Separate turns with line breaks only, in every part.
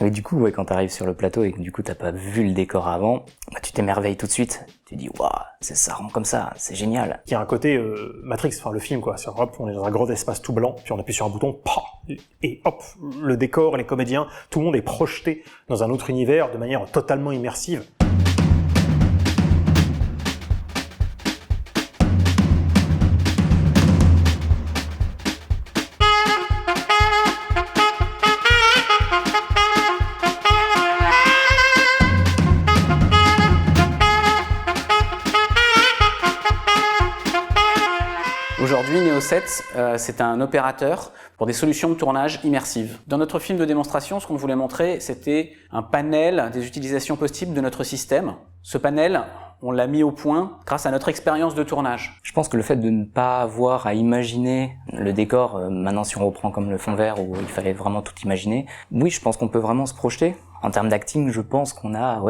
Mais du coup, quand t'arrives sur le plateau et que du coup t'as pas vu le décor avant, tu t'émerveilles tout de suite. Tu dis waouh, ça rend comme ça, c'est génial.
Il y a un côté Matrix, enfin le film quoi. Hop, on est dans un grand espace tout blanc, puis on appuie sur un bouton, et hop, le décor, les comédiens, tout le monde est projeté dans un autre univers de manière totalement immersive.
Aujourd'hui, Neo7, c'est un opérateur pour des solutions de tournage immersives. Dans notre film de démonstration, ce qu'on voulait montrer, c'était un panel des utilisations possibles de notre système. Ce panel, on l'a mis au point grâce à notre expérience de tournage.
Je pense que le fait de ne pas avoir à imaginer le décor, maintenant si on reprend comme le fond vert où il fallait vraiment tout imaginer, oui, je pense qu'on peut vraiment se projeter. En termes d'acting, je pense qu'on a,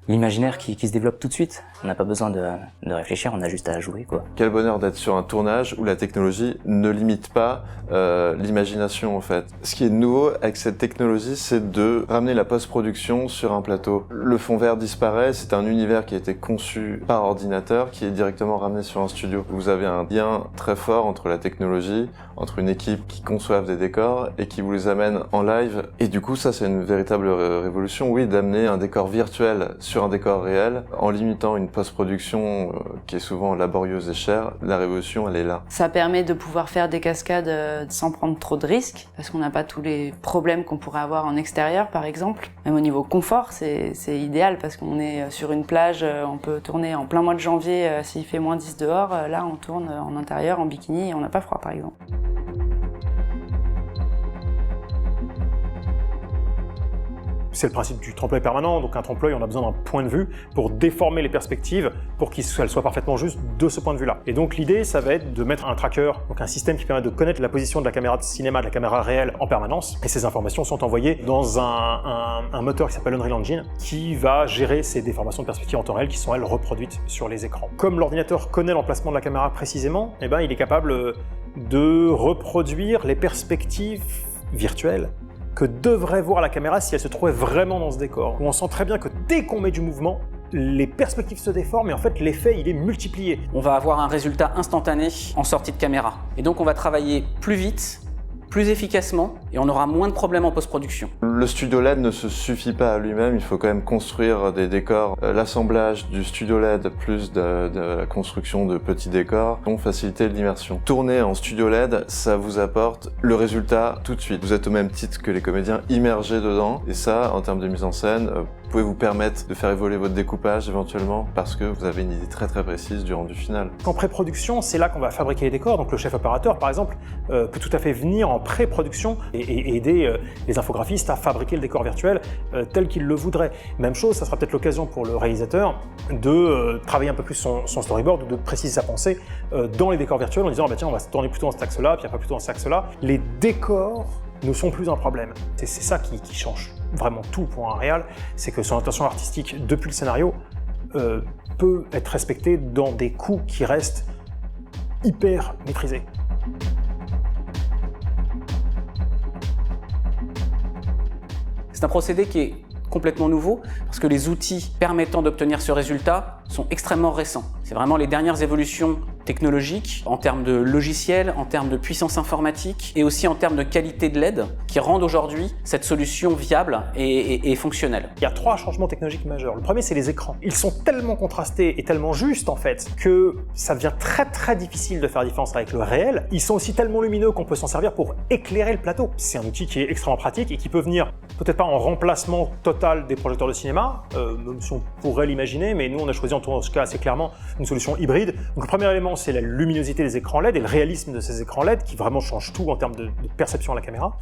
l'imaginaire qui se développe tout de suite. On n'a pas besoin de réfléchir, on a juste à jouer, quoi.
Quel bonheur d'être sur un tournage où la technologie ne limite pas l'imagination, en fait. Ce qui est nouveau avec cette technologie, c'est de ramener la post-production sur un plateau. Le fond vert disparaît, c'est un univers qui a été conçu par ordinateur, qui est directement ramené sur un studio. Vous avez un lien très fort entre la technologie, entre une équipe qui conçoive des décors et qui vous les amène en live. Et du coup, ça, c'est une véritable révolution, oui, d'amener un décor virtuel sur un décor réel en limitant une post-production qui est souvent laborieuse et chère. La révolution, elle est là.
Ça permet de pouvoir faire des cascades sans prendre trop de risques, parce qu'on n'a pas tous les problèmes qu'on pourrait avoir en extérieur, par exemple. Même au niveau confort, c'est idéal, parce qu'on est sur une plage, on peut tourner en plein mois de janvier s'il fait moins 10 dehors. Là, on tourne en intérieur, en bikini, et on n'a pas froid, par exemple.
C'est le principe du trompe-l'œil permanent, donc un trompe-l'œil, on a besoin d'un point de vue pour déformer les perspectives, pour qu'elles soient parfaitement justes de ce point de vue-là. Et donc l'idée, ça va être de mettre un tracker, donc un système qui permet de connaître la position de la caméra de cinéma, de la caméra réelle en permanence, et ces informations sont envoyées dans un moteur qui s'appelle Unreal Engine, qui va gérer ces déformations de perspective en temps réel qui sont, elles, reproduites sur les écrans. Comme l'ordinateur connaît l'emplacement de la caméra précisément, il est capable de reproduire les perspectives virtuelles que devrait voir la caméra si elle se trouvait vraiment dans ce décor. Où on sent très bien que dès qu'on met du mouvement, les perspectives se déforment et en fait l'effet il est multiplié.
On va avoir un résultat instantané en sortie de caméra. Et donc on va travailler plus vite, plus efficacement, et on aura moins de problèmes en post-production.
Le studio LED ne se suffit pas à lui-même, il faut quand même construire des décors. L'assemblage du studio LED plus de la construction de petits décors vont faciliter l'immersion. Tourner en studio LED, ça vous apporte le résultat tout de suite. Vous êtes au même titre que les comédiens immergés dedans, et ça, en termes de mise en scène, pouvez vous permettre de faire évoluer votre découpage éventuellement parce que vous avez une idée très précise du rendu final.
En pré-production, c'est là qu'on va fabriquer les décors, donc le chef opérateur par exemple peut tout à fait venir en pré-production et aider les infographistes à fabriquer le décor virtuel tel qu'il le voudrait. Même chose, ça sera peut-être l'occasion pour le réalisateur de travailler un peu plus son storyboard ou de préciser sa pensée dans les décors virtuels en disant tiens on va se tourner plutôt dans cet axe-là, puis après plutôt dans cet axe-là. Les décors ne sont plus un problème. C'est ça qui change vraiment tout pour un réal, c'est que son intention artistique depuis le scénario peut être respectée dans des coûts qui restent hyper maîtrisés.
C'est un procédé qui est complètement nouveau parce que les outils permettant d'obtenir ce résultat sont extrêmement récents. C'est vraiment les dernières évolutions technologiques en termes de logiciels, en termes de puissance informatique et aussi en termes de qualité de LED qui rendent aujourd'hui cette solution viable et fonctionnelle.
Il y a 3 changements technologiques majeurs. Le premier, c'est les écrans. Ils sont tellement contrastés et tellement justes en fait que ça devient très difficile de faire la différence avec le réel. Ils sont aussi tellement lumineux qu'on peut s'en servir pour éclairer le plateau. C'est un outil qui est extrêmement pratique et qui peut venir peut-être pas en remplacement total des projecteurs de cinéma, même si on pourrait l'imaginer, mais nous on a choisi en tout cas assez clairement une solution hybride. Donc le premier élément, c'est la luminosité des écrans LED et le réalisme de ces écrans LED qui vraiment changent tout en termes de perception à la caméra.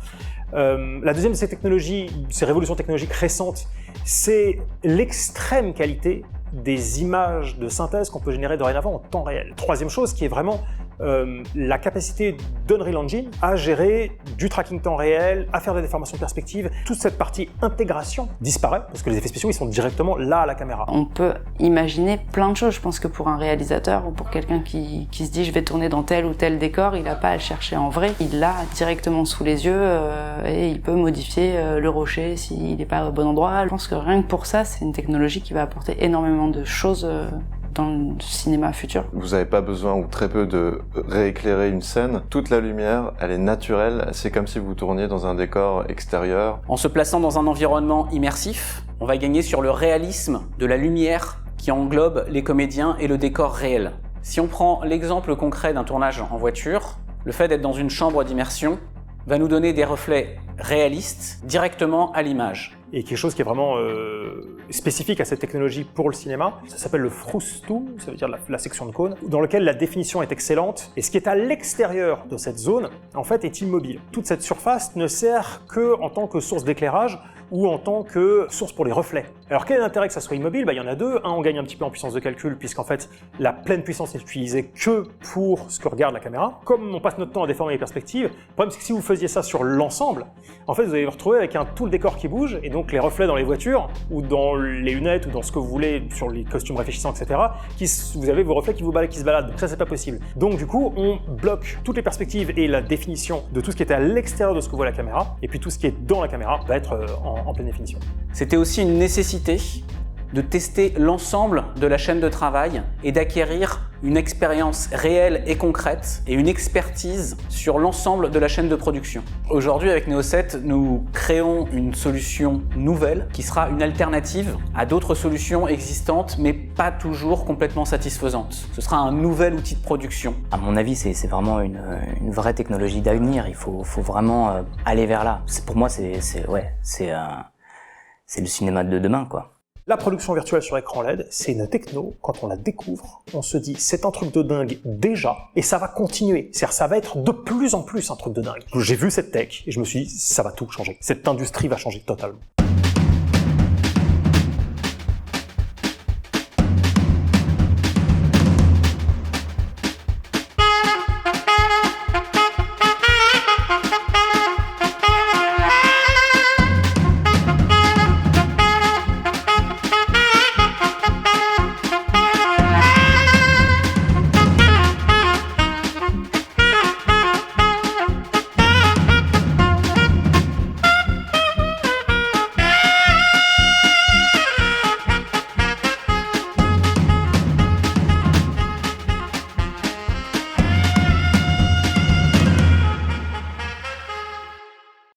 La deuxième de ces technologies, ces révolutions technologiques récentes, c'est l'extrême qualité des images de synthèse qu'on peut générer dorénavant en temps réel. Troisième chose qui est vraiment la capacité d'Unreal Engine à gérer du tracking temps réel, à faire des déformations de perspective. Toute cette partie intégration disparaît parce que les effets spéciaux ils sont directement là à la caméra.
On peut imaginer plein de choses. Je pense que pour un réalisateur ou pour quelqu'un qui se dit je vais tourner dans tel ou tel décor, il n'a pas à le chercher en vrai. Il l'a directement sous les yeux et il peut modifier le rocher s'il n'est pas au bon endroit. Je pense que rien que pour ça, c'est une technologie qui va apporter énormément de choses dans le cinéma futur.
Vous n'avez pas besoin ou très peu de rééclairer une scène. Toute la lumière, elle est naturelle. C'est comme si vous tourniez dans un décor extérieur.
En se plaçant dans un environnement immersif, on va gagner sur le réalisme de la lumière qui englobe les comédiens et le décor réel. Si on prend l'exemple concret d'un tournage en voiture, le fait d'être dans une chambre d'immersion va nous donner des reflets réalistes directement à l'image.
Et quelque chose qui est vraiment spécifique à cette technologie pour le cinéma, ça s'appelle le frustum, ça veut dire la section de cône, dans lequel la définition est excellente, et ce qui est à l'extérieur de cette zone, en fait, est immobile. Toute cette surface ne sert que en tant que source d'éclairage ou en tant que source pour les reflets. Alors quel est l'intérêt que ça soit immobile ? Il y en a deux. Un, on gagne un petit peu en puissance de calcul, puisqu'en fait, la pleine puissance n'est utilisée que pour ce que regarde la caméra. Comme on passe notre temps à déformer les perspectives, le problème c'est que si vous faisiez ça sur l'ensemble, en fait, vous allez vous retrouver avec tout le décor qui bouge, et donc les reflets dans les voitures, ou dans les lunettes, ou dans ce que vous voulez, sur les costumes réfléchissants, etc., vous avez vos reflets qui se baladent. Donc ça, c'est pas possible. Donc du coup, on bloque toutes les perspectives et la définition de tout ce qui est à l'extérieur de ce que voit la caméra, et puis tout ce qui est dans la caméra va être en pleine définition.
C'était aussi une nécessité de tester l'ensemble de la chaîne de travail et d'acquérir une expérience réelle et concrète et une expertise sur l'ensemble de la chaîne de production. Aujourd'hui, avec Neo 7, nous créons une solution nouvelle qui sera une alternative à d'autres solutions existantes, mais pas toujours complètement satisfaisantes. Ce sera un nouvel outil de production.
À mon avis, c'est vraiment une vraie technologie d'avenir. Il faut vraiment aller vers là. Pour moi, c'est le cinéma de demain, quoi.
La production virtuelle sur écran LED, c'est une techno, quand on la découvre, on se dit c'est un truc de dingue déjà, et ça va continuer. C'est-à-dire ça va être de plus en plus un truc de dingue. J'ai vu cette tech, et je me suis dit ça va tout changer. Cette industrie va changer totalement.